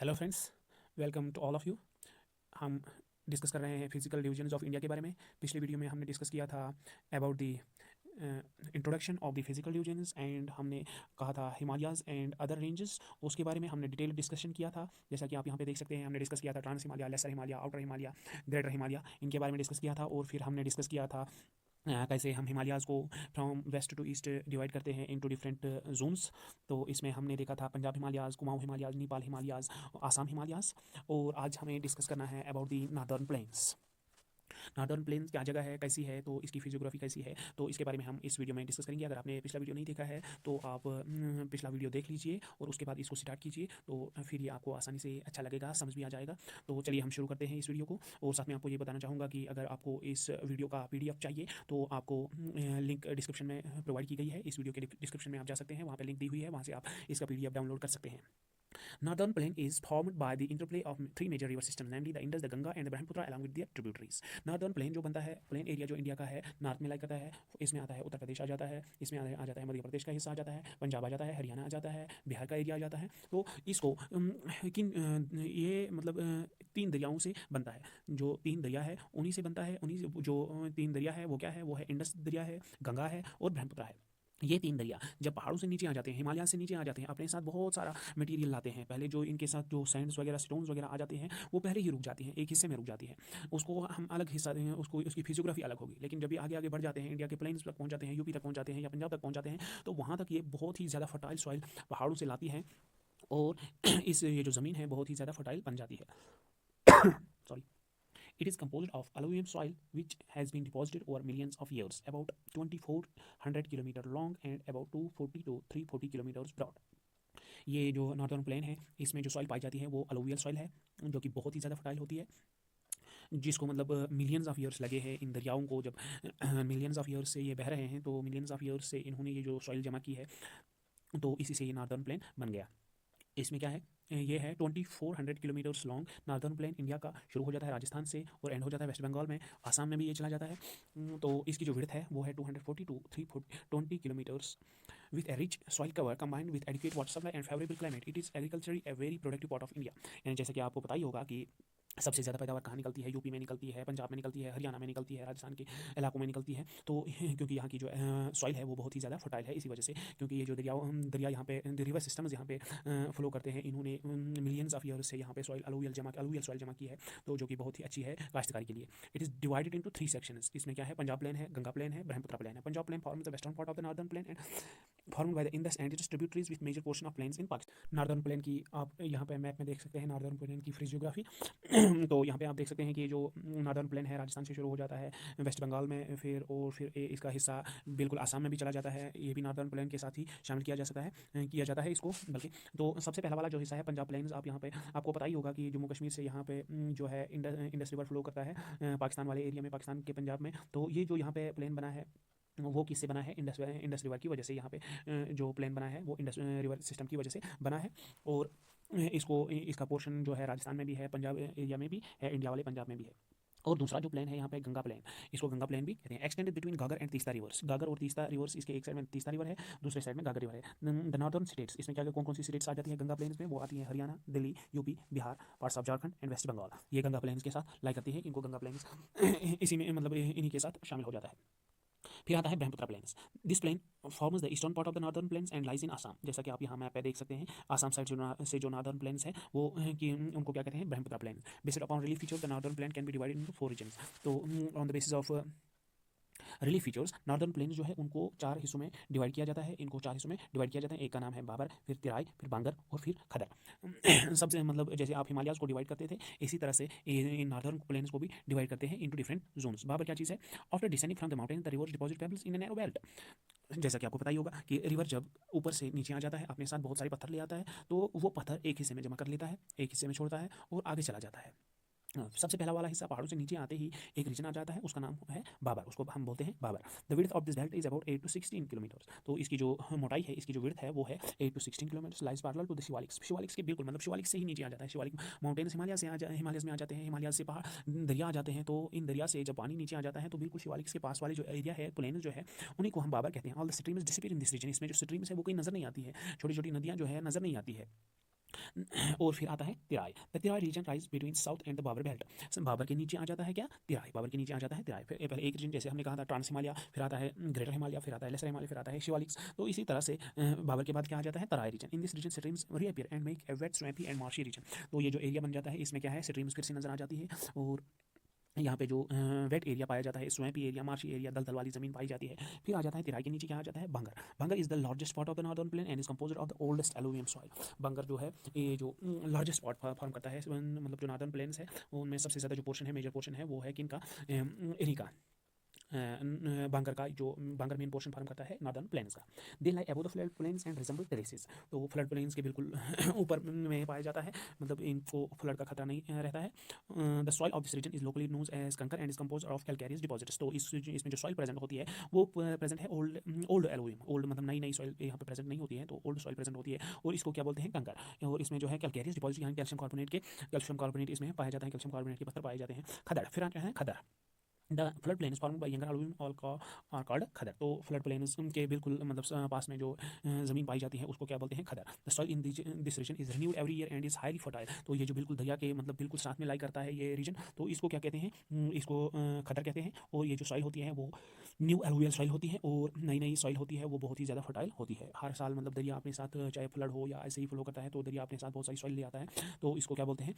Hello friends, welcome to all of you. हम discuss कर रहे हैं फिजिकल डिवीजन्स ऑफ इंडिया के बारे में। पिछले वीडियो में हमने डिस्कस किया था about the introduction of the physical divisions and हमने कहा था हिमालयाज़ एंड अदर रेंजेस। उसके बारे में हमने डिटेल डिस्कशन किया था। जैसा कि आप यहाँ पे देख सकते हैं, हमने डिस्कस किया था trans Himalaya, lesser Himalaya, outer Himalaya, greater Himalaya, इनके बारे में डिस्कस किया था। और फिर हमने डिस्कस किया था कैसे हम हिमालयाज़ को from west to east divide करते हैं इनटू डिफरेंट जोन्स। तो इसमें हमने देखा था पंजाब हिमालयाज़, कुमाऊं हिमालयाज़, नेपाल हिमालयाज़, आसाम हिमालयाज़। और आज हमें डिस्कस करना है about the northern plains. Northern plain क्या जगह है, कैसी है, तो इसकी फिजियोग्राफी कैसी है, तो इसके बारे में हम इस वीडियो में डिस्कस करेंगे। अगर आपने पिछला वीडियो नहीं देखा है तो आप पिछला वीडियो देख लीजिए और उसके बाद इसको स्टार्ट कीजिए, तो फिर ये आपको आसानी से अच्छा लगेगा, समझ भी आ जाएगा। तो चलिए हम शुरू करते हैं इस वीडियो को। और साथ में आपको ये बताना चाहूँगा कि अगर आपको इस वीडियो का PDF चाहिए तो आपको लिंक डिस्क्रिप्शन में प्रोवाइड की गई है। इस वीडियो के डिस्क्रिप्शन में आप जा सकते हैं, वहाँ पर लिंक दी हुई है, वहाँ से आप इसका PDF डाउनलोड कर सकते हैं। Northern Plain is formed by the interplay of three major river systems, namely the Indus, the Ganga and the Brahmaputra along with their tributaries. Northern Plain जो बनता है, प्लेन एरिया जो इंडिया का है, north में लाई करता है। इसमें आता है उत्तर प्रदेश आ जाता है, इसमें आ जाता है मध्य प्रदेश का हिस्सा आ जाता है, पंजाब आ जाता है, हरियाणा आ जाता है, बिहार का एरिया आ जाता है। तो इसको ये मतलब तीन दरियाओं से बनता है। जो तीन दरिया है उन्हीं से बनता है। उन्हीं से जो तीन दरिया है वो क्या है, वो है इंडस दरिया है, गंगा है और ब्रह्मपुत्र है। ये तीन दरिया जब पहाड़ों से नीचे आ जाते हैं, हिमालय से नीचे आ जाते हैं, अपने साथ बहुत सारा मटेरियल लाते हैं। पहले जो इनके साथ जो सैंड्स वगैरह, स्टोन्स वगैरह आ जाते हैं, वो पहले ही रुक जाती हैं, एक हिस्से में रुक जाती है। उसको हम अलग हिस्सा दें, उसको उसकी फिजियोग्राफी अलग होगी। लेकिन जब भी आगे आगे बढ़ जाते हैं, इंडिया के प्लेन्स तक पहुंच जाते हैं, यूपी तक पहुंच जाते हैं या पंजाब तक पहुंच जाते हैं, तो वहाँ तक ये बहुत ही ज़्यादा फर्टाइल सॉइल पहाड़ों से लाती है और इस ये जो ज़मीन है बहुत ही ज़्यादा फर्टाइल बन जाती है। Sorry. It is composed of alluvium soil which has been deposited over millions of years, about 2400 kilometer long and about 240 to 340 kilometers broad. ये जो नॉर्दर्न प्लेन है, इसमें जो सॉइल पाई जाती है वो अलुवियल सॉइल है, जो कि बहुत ही ज़्यादा फर्टाइल होती है, जिसको मतलब मिलियंस ऑफ ईयर्स लगे हैं इन दरियाओं को। जब मिलियंस ऑफ ईयर्स से ये बह रहे हैं, तो मिलियंस ऑफ ईयर्स से इन्होंने ये जो सॉइल जमा की है, तो इसी से ये नॉर्दर्न प्लेन बन गया। इसमें क्या है, ये है 2400 kilometres long northern plain India का। शुरू हो जाता है राजस्थान से और एंड हो जाता है वेस्ट बंगाल में, आसाम में भी ये चला जाता है। तो इसकी जो विड्थ है वो है 240 to 320 kilometres. With a rich soil cover combined with adequate water supply and favourable climate, it is agriculturally a very productive part of India. यानी जैसे कि आपको पता ही होगा कि सबसे ज़्यादा पैदावार कहाँ निकलती है, यूपी में निकलती है, पंजाब में निकलती है, हरियाणा में निकलती है, राजस्थान के इलाकों में निकलती है। तो क्योंकि यहाँ की जो सॉइल है वो बहुत ही ज़्यादा फर्टाइल है, इसी वजह से। क्योंकि ये जो दरिया यहाँ पे रिवर सिस्टम्स यहाँ पे फ्लो करते हैं, इन्होंने मिलियंस ऑफ ईयर्स से यहाँ पे सॉइल अलुवियल सॉइल जमा की है, तो जो कि बहुत ही अच्छी है काश्तकारी के लिए। It is divided into three sections. इसमें क्या है, पंजाब प्लेन है, गंगा प्लेन है, ब्रह्मपुत्र प्लेन है। Punjab plain form the western part of the northern plain and formed by the Indus and its tributaries with major portion of plains in Pakistan. Northern plain की आप यहाँ पे मैप में देख सकते हैं, नॉर्दर्न प्लेन की फिजियोग्राफी। तो यहाँ पे आप देख सकते हैं कि जो नॉर्दर्न प्लेन है राजस्थान से शुरू हो जाता है वेस्ट बंगाल में, फिर इसका हिस्सा बिल्कुल आसाम में भी चला जाता है। ये भी नॉर्दर्न प्लेन के साथ ही शामिल किया जाता है इसको बल्कि। तो सबसे पहला वाला जो हिस्सा है पंजाब प्लेन्स, आप यहाँ पे आपको पता ही होगा कि जम्मू कश्मीर से यहाँ पे जो है इंडस रिवर फ्लो करता है पाकिस्तान वाले एरिया में, पाकिस्तान के पंजाब में। तो ये जो यहाँ पे प्लेन बना है वो किससे बना है, इंडस रिवर की वजह से। यहाँ पे जो प्लेन बना है वो इंडस रिवर सिस्टम की वजह से बना है। और इसका पोर्शन जो है राजस्थान में भी है, पंजाब एरिया में भी है, इंडिया वाले पंजाब में भी है। और दूसरा जो प्लेन है यहाँ पे गंगा प्लेन, इसको गंगा प्लेन भी कहते हैं। एक्सटेंडेड बिटवीन गागर एंड तीस्ता रिवर्स, गागर और तीस्ता रिवर्स, इसके एक साइड में तीस्ता रिवर है, दूसरे साइड में गागर रिवर है। द नॉर्दर्न स्टेट्स, इसमें क्या कौन कौन सी स्टेट्स आ जाती हैं गंगा प्लेन्स में, वो आती है Haryana, Delhi, UP, Bihar, parts of Jharkhand and West Bengal. ये गंगा प्लेन्स के साथ लाई करती है, इनको गंगा प्लेन्स इसी में मतलब इन्हीं के साथ शामिल हो जाता है। फिर आता है Brahmaputra plains. This plain forms the eastern part of the northern plains and lies in Assam. जैसा कि आप यहाँ मैप पे देख सकते हैं, आसाम साइड से जो नॉर्दर्न प्लेन्स है वो कि उनको क्या कहते हैं, Brahmaputra plain. Based upon relief feature the northern plain can be divided into 4 regions. तो on the basis of relief features northern plains जो है उनको चार हिस्सों में डिवाइड किया जाता है। इनको चार हिस्सों में डिवाइड किया जाता है। एक का नाम है बाबर, फिर तिराई, फिर बांगर और फिर खदर। सबसे मतलब जैसे आप हिमालयाज को डिवाइड करते थे, इसी तरह से नॉर्दर्न प्लेन्स को भी डिवाइड करते हैं इंटू डिफरेंट जोन्स। बाबर क्या चीज़ है, after descending from the mountain the river deposit pebbles in a narrow belt. जैसा कि आपको पता ही होगा कि रिवर जब ऊपर से नीचे आ जाता है, अपने साथ बहुत सारे पत्थर ले आता है, तो वो पत्थर एक हिस्से में जमा कर लेता है, एक हिस्से में छोड़ता है और आगे चला जाता है। सबसे पहला वाला हिस्सा पहाड़ों से नीचे आते ही एक रीजन आ जाता है, उसका नाम है बाबर, उसको हम बोलते हैं Bhabar. The width of this belt is about 8 to 16 kilometres. तो इसकी जो मोटाई है, इसकी जो विड्थ है वो है 8 to 16 kilometres. Lies parallel to the Shivaliks, Shivaliks के बिल्कुल मतलब शिवालिक्स से ही नीचे आ जाता है। शिवालिक माउंटेन्स हिमालयस में आ जाते हैं, हिमालय से पहाड़ दरिया आ जाते हैं। तो इन दरिया से जब पानी नीचे आ जाता है तो बिल्कुल शिवालिक्स के पास वाले जो एरिया है, प्लेन जो है, उन्हीं को हम बाबर कहते हैं। All the streams disappear in this region, इसमें जो स्ट्रीम्स है वो कहीं नजर नहीं आती है, छोटी छोटी नदियाँ जो है नजर नहीं आती है। और फिर आता है Terai. The Terai region rise between south and the Bhabar belt. Bhabar के नीचे आ जाता है क्या, तिराई। बाबर के नीचे आ जाता है तिराई। फिर पहले एक रीजन जैसे हमने कहा था ट्रांस हिमालय, फिर आता है ग्रेटर हिमालय, फिर आता है लेसर हिमालय, फिर आता है शिवालिक्स। तो इसी तरह से बाबर के बाद क्या आ जाता है, Terai region. In this region streams reappear and make a wet swampy and marshy region. तो ये जो एरिया बन जाता है इसमें क्या है, स्ट्रीम्स फिर से नजर आ जाती है और यहाँ पे जो वेट एरिया पाया जाता है, स्वैम्पी एरिया, मार्शी एरिया, दलदल वाली जमीन पाई जाती है। फिर आ जाता है तिराई के नीचे क्या आ जाता है, Bangar. Bangar is the largest part of the northern plain and is composed of the oldest alluvium soil. Bangar जो है ये जो लार्जेस्ट पार्ट फॉर्म करता है, मतलब जो नॉर्दर्न प्लेन्स है उनमें सबसे ज़्यादा जो पोर्शन है, मेजर पोर्शन है, वो है किनका, इन्हीं का, बांगर का। जो बांगर मेन पोर्शन फॉर्म करता है नॉर्दर्न प्लेन्स का। They lie above the flood plains and resemble terraces. तो वो फ्लड प्लेन्स के बिल्कुल ऊपर में पाया जाता है, मतलब इनको फ्लड का खतरा नहीं रहता है। The soil of this region is locally known as kankar and is composed of calcareous deposits. तो इसमें जो सॉइल प्रेजेंट होती है वो प्रेजेंट है ओल्ड एलुवियम। ओल्ड मतलब नई नई सॉइल यहाँ पे प्रेजेंट नहीं होती है, तो ओल्ड सॉइल प्रेजेंट होती है और इसको क्या बोलते हैं, कंकर। और इसमें जो है कैलकैरियस डिपॉजिट, यहाँ कैल्शियम कार्बोनेट इसमें पाया जाता है, कैल्शियम कार्बोनेट के पत्थर पाए जाते हैं। खदड़, फिर आता है Khadar. The flood plains formed by younger alluvium are called Khadar. तो फ्लड प्लेन्स के बिल्कुल मतलब पास में जो ज़मीन पाई जाती है उसको क्या बोलते हैं, Khadar. The soil in this region is renewed every year and is highly fertile. तो ये जो बिल्कुल दरिया के मतलब बिल्कुल साथ में लाई करता है ये रीजन, तो इसको क्या कहते हैं, इसको खदर कहते हैं। और ये जो सॉइल होती है वो न्यू एलुवियल सॉइल होती है और नई नई सॉइल होती है, वो बहुत ही ज़्यादा फर्टाइल होती है। हर साल मतलब दरिया अपने साथ, चाहे फ्लड हो या ऐसे ही फ्लो करता है, तो दरिया अपने साथ बहुत सारी सॉइल ले आता है, तो इसको क्या बोलते हैं,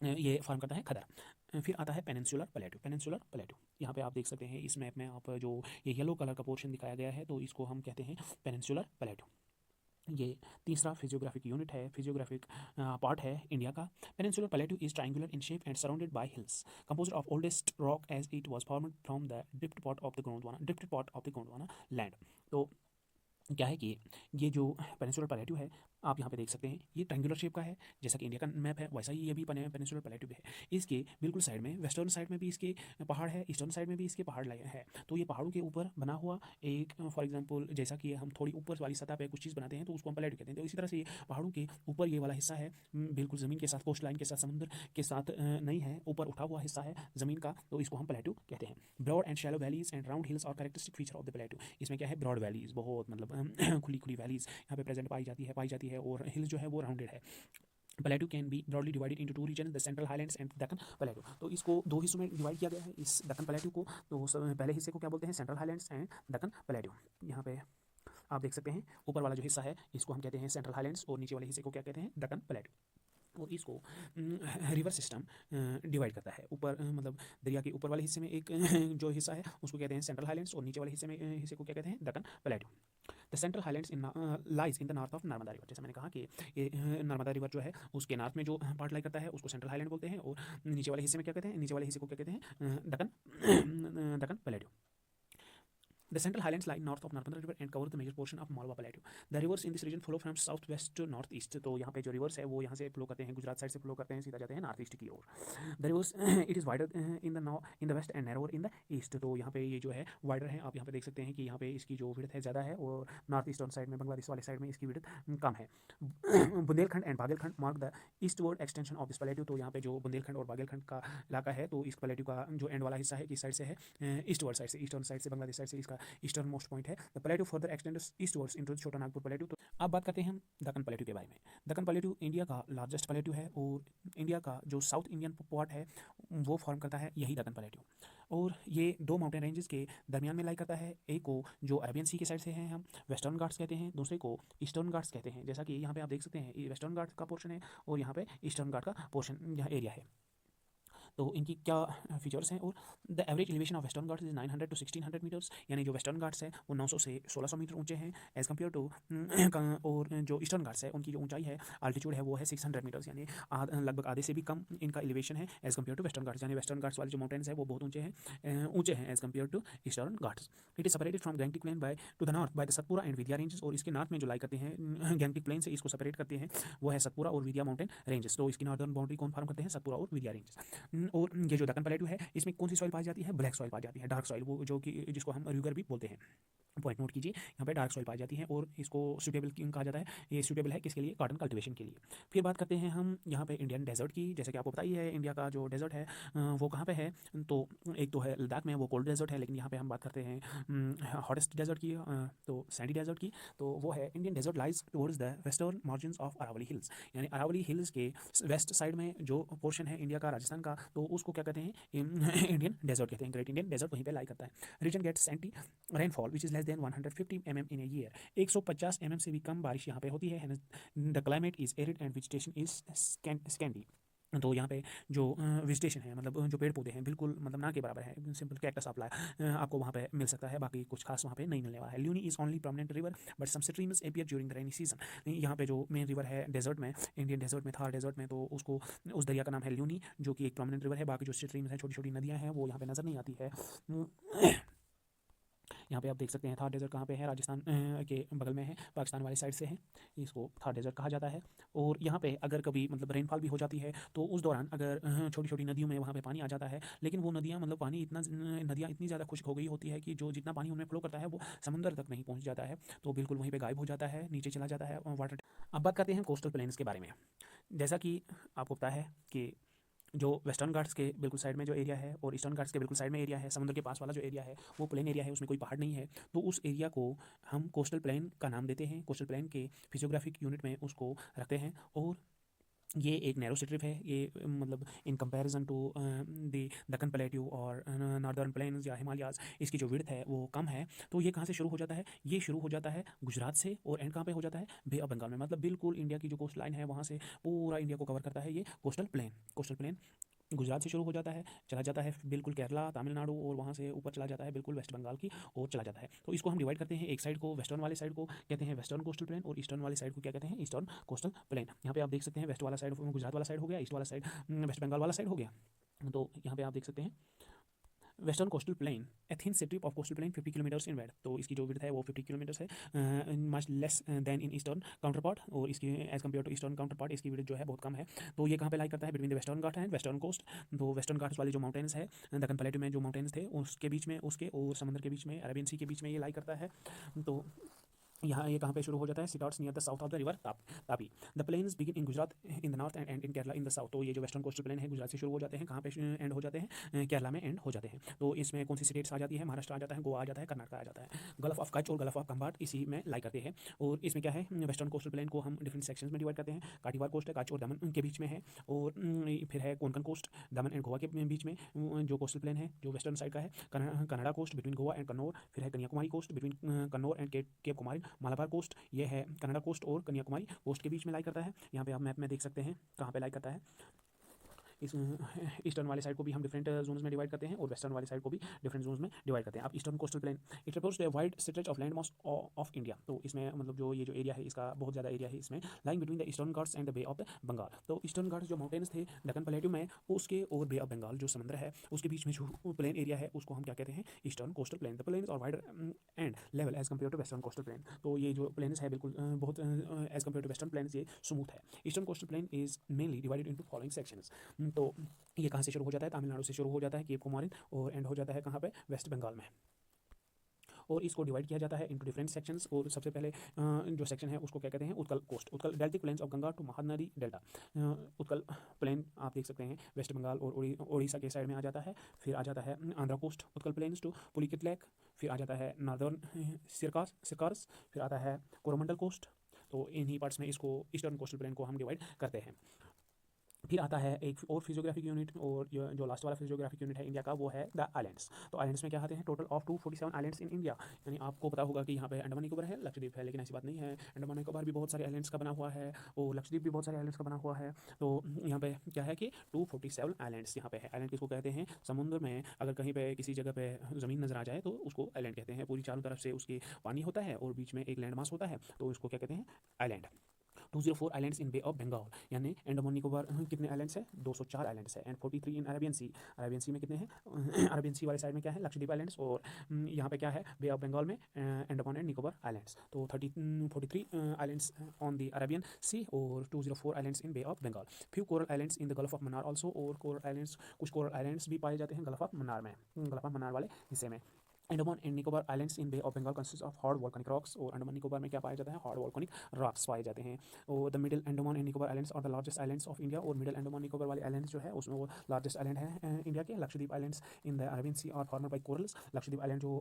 ये फॉर्म करता है खदर। फिर आता है पेनिनसुलर प्लेटू। पेनिनसुलर प्लेटू यहाँ पे आप देख सकते हैं इस मैप में, आप जो ये येलो कलर का पोर्शन दिखाया गया है, तो इसको हम कहते हैं पेनिनसुलर प्लेटू। ये तीसरा फिजियोग्राफिक यूनिट है, फिजियोग्राफिक पार्ट है इंडिया का। Peninsular plateau is triangular in shape and surrounded by hills, composed of oldest rock as it was formed from the drift part of the Gondwana land. तो क्या है कि ये जो पेनिनसुलर प्लेटू है, आप यहाँ पे देख सकते हैं ये ट्रायंगुलर शेप का है, जैसा कि इंडिया का मैप है वैसा ही ये भी पेनिनसुलर प्लेटू भी है। इसके बिल्कुल साइड में, वेस्टर्न साइड में भी इसके पहाड़ है, ईस्टर्न साइड में भी इसके पहाड़ है। तो ये पहाड़ों के ऊपर बना हुआ एक, फॉर एग्जांपल जैसा कि हम थोड़ी ऊपर वाली सतह पे कुछ चीज़ बनाते हैं तो उसको हम प्लेटू कहते हैं, तो इसी तरह से ये पहाड़ों के ऊपर ये वाला हिस्सा है, बिल्कुल ज़मीन के साथ, कोस्ट लाइन के साथ, समुद्र के साथ नहीं है, ऊपर उठा हुआ हिस्सा है ज़मीन का, तो इसको हम प्लेटू कहते हैं। Broad and shallow valleys and round hills are characteristic feature of the plateau. इसमें क्या है, ब्रॉड वैलीज, बहुत मतलब खुली खुली वैलीज यहाँ पे प्रेजेंट पाई जाती है और हिल्स जो है वो राउंडेड है। Plateau can be broadly divided into two region, the central highlands and Deccan plateau. तो इसको दो हिस्सों में डिवाइड किया गया है इस दक्कन प्लेटू को। तो पहले हिस्से को क्या बोलते हैं, सेंट्रल हाईलैंड्स एंड दक्कन प्लेटू। यहाँ पे आप देख सकते हैं ऊपर वाला जो हिस्सा है इसको हम कहते हैं सेंट्रल हाईलैंड्स और नीचे वाले हिस्से को क्या कहते हैं, दक्कन प्लेटू। और इसको रिवर सिस्टम डिवाइड करता है। ऊपर मतलब दरिया के ऊपर वाले हिस्से में एक जो हिस्सा है उसको कहते हैं सेंट्रल हाईलैंड्स और नीचे वाले हिस्से को क्या कहते हैं, Deccan प्लेटू। The central highlands in lies in the north of Narmada river. जैसे मैंने कहा कि ये नर्मदा रिवर जो है उसके नॉर्थ में जो पार्ट लाई करता है उसको सेंट्रल हाईलैंड बोलते हैं, और नीचे वाले हिस्से में क्या कहते हैं, नीचे वाले हिस्से को क्या कहते हैं, Deccan प्लेटू। The Central Highlands lie north of Narmada River and cover the major portion of Malwa Plateau. The rivers in this region flow from south west to north east. तो यहाँ पे जो रिवर्स है वो यहाँ से फ्लो करते हैं, गुजरात साइड से फ्लो करते हैं, सीधा जाते हैं नॉर्थ ईस्ट की ओर। The rivers it is wider in the west and narrower in the east. तो यहाँ पे ये जो है वाइडर है, आप यहाँ पे देख सकते हैं कि यहाँ पे इसकी जो विड्थ है ज़्यादा है और नॉर्थ ईस्टर्न साइड में, बांग्लादेश वाले साइड में इसकी विड्थ कम है। Bundelkhand and Baghelkhand mark the eastward extension of this plateau. तो यहाँ पे जो बुंदेलखंड और बागेलखंड का इलाका है, तो इस प्लेटू का जो एंड वाला हिस्सा है किस साइड से है, ईस्टवर्ड साइड से, ईस्टर्न साइड से, बांग्लादेश साइड से इसका ईस्टर्न मोस्ट पॉइंट है। The प्लेटू further x tends eastwards into छोटा नागपुर प्लेटू। तो अब बात करते हैं हम दक्कन प्लेटू के बारे में। दक्कन प्लेटू इंडिया का लार्जेस्ट प्लेटू है और इंडिया का जो साउथ इंडियन पार्ट है वो फॉर्म करता है यही दक्कन प्लेटू। और ये दो माउंटेन रेंजेस के दरमियान में लाई करता है। एक को जो अरेबियन सी के साइड से हैं हम वेस्टर्न घाट्स कहते हैं, दूसरे को ईस्टर्न घाट्स कहते हैं। जैसा कि यहाँ पे आप देख सकते हैं ये वेस्टर्न घाट का पोर्शन है और यहाँ पे ईस्टर्न घाट का पोर्शन, यहाँ एरिया है। तो इनकी क्या फीचर्स हैं। और the average elevation of western Ghats is 900 to 1600 metres, यानी जो वेस्टर्न घाट्स है वो 900 से 1600 मीटर ऊंचे हैं एज कम्पेयर टू और जो ईस्टर्न घाट्स है उनकी जो ऊंचाई है, अल्टीट्यूड है, वो है 600 मीटर्स, यानी लगभग आधे से भी कम इनका एलिवेशन है as compare to western Ghats. यानी वेस्टर्न घाट्स वाले जो माउंटेन्स है वो बहुत ऊंचे हैं as compare to eastern Ghats. It is separated from Gangetic plain by to the north by the Satpura and Vindhya ranges. और इसके नॉर्थ में जो लाई करते हैं गैंगटिक प्लेन से इसको सेपरेट करते हैं वो है सतपुरा और विंध्या माउंटेन रेंजेस। तो इसकी नॉर्दर्न बाउंड्री कौन फॉर्म करते हैं, सतपुरा और विंध्या रेंजेस। और ये जो दक्कन प्लेटू है इसमें कौन सी सॉइल पाई जाती है? ब्लैक सॉइल पाई जाती है, डार्क सॉइल, वो जो कि जिसको हम र्यूगर भी बोलते हैं। पॉइंट नोट कीजिए, यहाँ पे डार्क सॉइल पाई जाती है और इसको सूटेबल कहा जाता है। ये सूटेबल है किसके लिए? कॉटन कल्टीवेशन के लिए। फिर बात करते हैं हम यहाँ पे इंडियन डेजर्ट की। जैसे कि आपको पता ही है इंडिया का जो डेजर्ट है वो कहाँ पे है? तो एक तो है लद्दाख में, वो कोल्ड डेजर्ट है, लेकिन यहाँ पे हम बात करते हैं हॉटेस्ट डेजर्ट की, तो सैंडी डेजर्ट की। तो वो है Indian desert lies towards the western margins of Aravalli hills, यानी अरावली हिल्स के वेस्ट साइड में जो पोर्शन है इंडिया का, राजस्थान का, तो उसको क्या कहते हैं? इंडियन डेजर्ट कहते हैं। ग्रेट इंडियन डेजर्ट वहीं पे लाई करता है। Region gets scanty rainfall which is less than 150 mm in a year. 150 mm से भी कम बारिश यहाँ पे होती है। The climate is arid and vegetation is Scandi. तो यहाँ पे जो वेजिटेशन है, मतलब जो पेड़ पौधे हैं, बिल्कुल मतलब ना के बराबर है। सिंपल कैक्टस आप आपको वहाँ पे मिल सकता है, बाकी कुछ खास वहाँ पे नहीं मिलने वाला है। Luni is only permanent river but some streams appear during the rainy season. यहाँ पे जो मेन रिवर है डेजर्ट में, इंडियन डेजर्ट में, थार डेजर्ट में, तो उसको उस दरिया का नाम है ल्यूनी, जो कि एक परमानेंट रिवर है। बाकी जो स्ट्रीम्स हैं, छोटी छोटी नदियाँ हैं, वो यहाँ पे नज़र नहीं आती है। यहाँ पे आप देख सकते हैं थार डेजर्ट कहाँ पे है? राजस्थान के बगल में है, पाकिस्तान वाली साइड से है, इसको थार डेजर्ट कहा जाता है। और यहाँ पे अगर कभी मतलब रेनफॉल भी हो जाती है तो उस दौरान अगर छोटी छोटी नदियों में वहाँ पे पानी आ जाता है, लेकिन वो नदियाँ मतलब पानी इतना नदियाँ इतनी ज़्यादा खुश्क हो गई होती है कि जो जितना पानी उनमें फ्लो करता है वो समंदर तक नहीं पहुँच जाता है, तो बिल्कुल वहीं पर गायब हो जाता है, नीचे चला जाता है वाटर। अब बात करते हैं कोस्टल प्लेन्स के बारे में। जैसा कि आपको पता है कि जो वेस्टर्न घाट्स के बिल्कुल साइड में जो एरिया है और ईस्टर्न घाट्स के बिल्कुल साइड में एरिया है, समुद्र के पास वाला जो एरिया है वो प्लेन एरिया है, उसमें कोई पहाड़ नहीं है, तो उस एरिया को हम कोस्टल प्लेन का नाम देते हैं। कोस्टल प्लेन के फिजियोग्राफिक यूनिट में उसको रखते हैं। और ये एक नैरो स्ट्रिप है, ये मतलब in comparison to the Deccan plateau और नॉर्दर्न प्लेन्स या हिमालयाज, इसकी जो विड्थ है वो कम है। तो ये कहाँ से शुरू हो जाता है? ये शुरू हो जाता है गुजरात से और एंड कहाँ पे हो जाता है? बे ऑफ बंगाल में। मतलब बिल्कुल इंडिया की जो कोस्ट लाइन है वहाँ से पूरा इंडिया को कवर करता है ये coastal plain. Coastal plain Gujarat से शुरू हो जाता है, चला जाता है बिल्कुल केरला, तमिलनाडु, और वहाँ से ऊपर चला जाता है बिल्कुल वेस्ट बंगाल की ओर चला जाता है। तो इसको हम डिवाइड करते हैं, एक साइड को, वेस्टर्न वाले साइड को कहते हैं वेस्टर्न कोस्टल प्लेन, और ईस्टर्न वाले साइड को क्या कहते हैं? Eastern coastal plane. यहाँ पे आप देख सकते हैं वेस्ट वाला साइड गुजरात वाला साइड हो गया, ईस्ट वाला साइड वेस्ट बंगाल वाला साइड हो गया। तो यहाँ पे आप देख सकते हैं western coastal plain, a thin strip of coastal plain 50 kilometres in width. तो इसकी जो विड्थ है वो 50 किलोमीटर्स है, much less than in eastern counterpart, और इसकी as compare to eastern counterpart इसकी विड्थ जो है बहुत कम है। तो ये कहाँ पे लाई करता है? Between the western ghat and western coast. तो वेस्टर्न घाट्स वाले जो माउंटेन्स है दक्कन प्लेटू में, जो माउंटेन्स थे उसके बीच में, उसके और समंदर के बीच में, अरेबियन सी के बीच में ये लाई करता है। तो यहाँ ये कहाँ पे शुरू हो जाता है? Starts near the south of the river Tapi. The plains begin in Gujarat in the north and and in Kerala in the south. तो ये जो वेस्टर्न कोस्टल प्लेन है गुजरात से शुरू हो जाते हैं, कहाँ पे एंड हो जाते हैं? केरला में एंड हो जाते हैं। तो इसमें कौन सी स्टेट्स आ जाती है? महाराष्ट्र आ जाता है, गोवा आ जाता है, कर्नाटक आ जाता है। गल्फ ऑफ कच्छ और गल्फ ऑफ खंबाट इसी में लाई करते हैं। और इसमें क्या है? वेस्टर्न कोस्टल प्लेन को हम डिफरेंट सेक्शंस में डिवाइड करते हैं। काटीवार कोस्ट है, कच्छ और दमन के बीच में है, और फिर है Konkan coast, Daman and Goa के बीच में जो कोस्टल प्लेन है जो वेस्टर्न साइड का है। Kanara coast between Goa and Kannur. फिर है Kanyakumari coast between Kannur and cape Kumari. Malabar coast ये है कनाडा कोस्ट और कन्याकुमारी कोस्ट के बीच में लाई करता है। यहाँ पे आप मैप में देख सकते हैं कहाँ पे लाई करता है। इस ईस्टर्न वाले साइड को भी हम डिफरेंट जोन्स में डिवाइड करते हैं और वेस्टर्न वाले साइड को भी डिफरेंट जोन्स में डिवाइड करते हैं। आप eastern coastal plane, it reports a wide stretch of land mass of India. तो इसमें मतलब जो ये जो एरिया है इसका बहुत ज़्यादा एरिया है इसमें, lying between the eastern Ghats and the Bay of the Bengal. तो ईस्टर्न घाट्स जो माउंटेन्स थे दक्कन प्लेटू में, उसके और बे ऑफ बंगाल जो समंदर है उसके बीच में जो प्लेन एरिया है उसको हम क्या कहते हैं? Eastern coastal plain. The plains are wider and level as compare to western coastal plain. तो ये जो प्लेन्स है बिल्कुल बहुत as compare to western plains ये स्मूथ है। Eastern coastal plain is mainly divided into following sections. तो ये कहाँ से शुरू हो जाता है? तमिलनाडु से शुरू हो जाता है, केप कुमारिन, और एंड हो जाता है कहाँ पे? वेस्ट बंगाल में। और इसको डिवाइड किया जाता है इंटू डिफरेंट सेक्शंस। और सबसे पहले जो सेक्शन है उसको क्या कहते हैं? Utkal coast. Utkal deltaic plains of Ganga to Mahanadi delta. Utkal plain आप देख सकते हैं वेस्ट बंगाल और उड़ीसा के साइड में आ जाता है। फिर आ जाता है Andhra coast Utkal plains to Pulicat lake. फिर आ जाता है नॉर्दर्न सिरकार्स। फिर आता है कोरोमंडल कोस्ट। तो इन्हीं पार्ट्स में इसको ईस्टर्न कोस्टल प्लेन को हम डिवाइड करते हैं। फिर आता है एक और फिजियोग्राफिक यूनिट, और जो लास्ट वाला फिजियोग्राफिक यूनिट है इंडिया का वो है द आइलैंड्स। तो आइलैंड्स में क्या आते हैं? Total of 247 islands in India. यानी आपको पता होगा कि यहाँ पे अंडमान निकोबार है, लक्षद्वीप है, लेकिन ऐसी बात नहीं है। अंडमान निकोबार भी बहुत सारे आइलैंड्स का बना हुआ है और लक्षद्वीप भी बहुत सारे आइलैंड्स का बना हुआ है। तो यहाँ पे क्या है कि 247 आइलैंड्स यहाँ पे है। आइलैंड किसको कहते हैं? समुद्र में अगर कहीं पे किसी जगह पे ज़मीन नजर आ जाए तो उसको आइलैंड कहते हैं। पूरी चारों तरफ से उसकी पानी होता है और बीच में एक लैंड मास होता है, तो उसको क्या कहते हैं? Island. 204 islands in Bay of Bengal, यानी अंडमान निकोबार कितने आइलैंड्स हैं? 204 आइलैंड्स है। And 43 in Arabian Sea, Arabian सी में कितने हैं? अरेबियन सी वाले साइड में क्या है? लक्षद्वीप आइलैंड्स। और यहाँ पे क्या है? बे ऑफ बंगाल में अंडमान एंड निकोबार आइलैंड्स। तो 43 islands on the Arabian sea और 204 islands in Bay of Bengal. Few coral islands in the gulf of Mannar also, और कोरल आइलैंड्स, कुछ कोरल आइलैंड्स भी पाए जाते हैं गल्फ ऑफ मन्नार में, गल्फ ऑफ मन्नार वाले हिस्से में। Andaman and Nicobar islands in Bay of Bengal consist of hard volcanic rocks, और अंडमान निकोबार में क्या पाया जाता है? हार्ड वॉल्केनिक रॉक्स पाए जाते हैं। और the middle Andaman and Nicobar islands are the largest islands of India, और मिडिल अंडमान निकोबार वाले आइलैंड्स जो है उसमें वो लार्जेस्ट आइलैंड है इंडिया के। Lakshadweep islands in the Arabian sea और former by corals, Lakshadweep island जो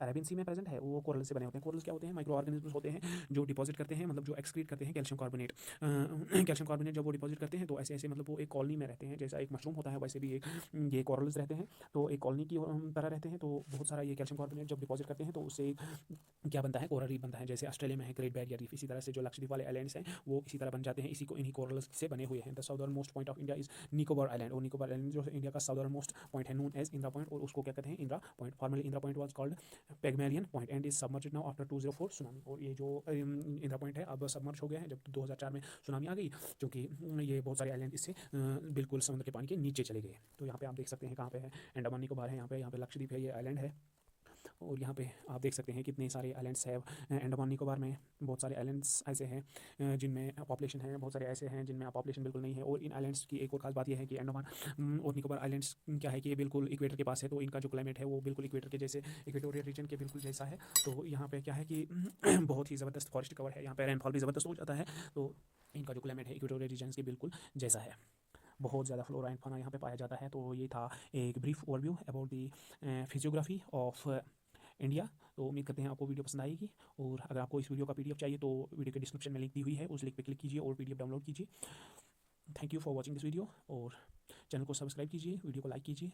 अरेबियन सी में प्रेजेंट है वो कोरल से बने होते हैं। कोरल्स क्या होते हैं? माइक्रो ऑर्गेनिज्म्स होते हैं जो डिपॉजिट करते हैं, मतलब जो एक्सक्रीट करते हैं कैल्शियम कार्बोनेट। कैल्शियम कार्बोनेट जब वो डिपॉजिट करते हैं तो ऐसे ऐसे मतलब वो एक कॉलोनी में रहते हैं, जैसा एक मशरूम होता है वैसे भी एक ये कोरल्स रहते हैं, तो एक कॉलोनी की तरह रहते हैं। तो बहुत सारा ये कैल्शियम कार्बोनेट जब डिपॉजिट करते हैं तो उससे क्या बनता है? कोरल रीफ बनता है। जैसे ऑस्ट्रेलिया में है ग्रेट बैरियर रीफ, इसी तरह से जो लक्षद्वीप वाले आइलैंड्स हैं वो इसी तरह बन जाते हैं, इसी को इन्हीं कोरल्स से बने हुए हैं। The southern most point of India is Nicobar island, और निकोबार आइलैंड जो इंडिया का साउदर्न मोस्ट पॉइंट है, नोन एज इंदिरा पॉइंट, और उसको क्या कहते हैं? Indira point. Formally Indira point was called Pygmalion point and is submerged now after 204 tsunami. और ये जो इंदिरा पॉइंट है अब सबमर्ज हो गया है जब 2004 में सुनामी आ गई, क्योंकि ये बहुत सारे आइलैंड इससे बिल्कुल समुद्र के पानी के नीचे चले गए। तो यहाँ पे आप देख सकते हैं कहाँ पे है? अंडमान निकोबार है, यहाँ पे लक्षद्वीप है, ये आइलैंड है। और यहाँ पे आप देख सकते हैं कितने सारे आइलैंड्स हैं अंडमान निकोबार में। बहुत सारे आइलैंड्स ऐसे हैं जिनमें पॉपुलेशन है, बहुत सारे ऐसे हैं जिनमें पॉपुलेशन बिल्कुल नहीं है। और इन आइलैंड्स की एक और खास बात यह है कि अंडमान और निकोबार आइलैंड्स क्या है कि ये बिल्कुल इक्वेटर के पास है, तो इनका जो क्लाइमेट है वो बिल्कुल इक्वेटर के जैसे, इक्वेटोरियल रीजन के बिल्कुल जैसा है। तो यहाँ पे क्या है कि बहुत ही ज़बरदस्त फॉरेस्ट कवर है, यहाँ पे रेनफॉल भी ज़बरदस्त हो जाता है। तो इनका जो क्लाइमेट है इक्वेटोरियल रीजन के बिल्कुल जैसा है। बहुत ज़्यादा फ्लोरा एंड फौना यहाँ पे पाया जाता है। तो ये था एक brief overview about the physiography of India. तो उम्मीद करते हैं आपको वीडियो पसंद आएगी, और अगर आपको इस वीडियो का पीडीएफ चाहिए तो वीडियो के डिस्क्रिप्शन में लिंक दी हुई है, उस लिंक पे क्लिक कीजिए और पीडीएफ डाउनलोड कीजिए। Thank you for watching this video, और चैनल को सब्सक्राइब कीजिए, वीडियो को लाइक कीजिए।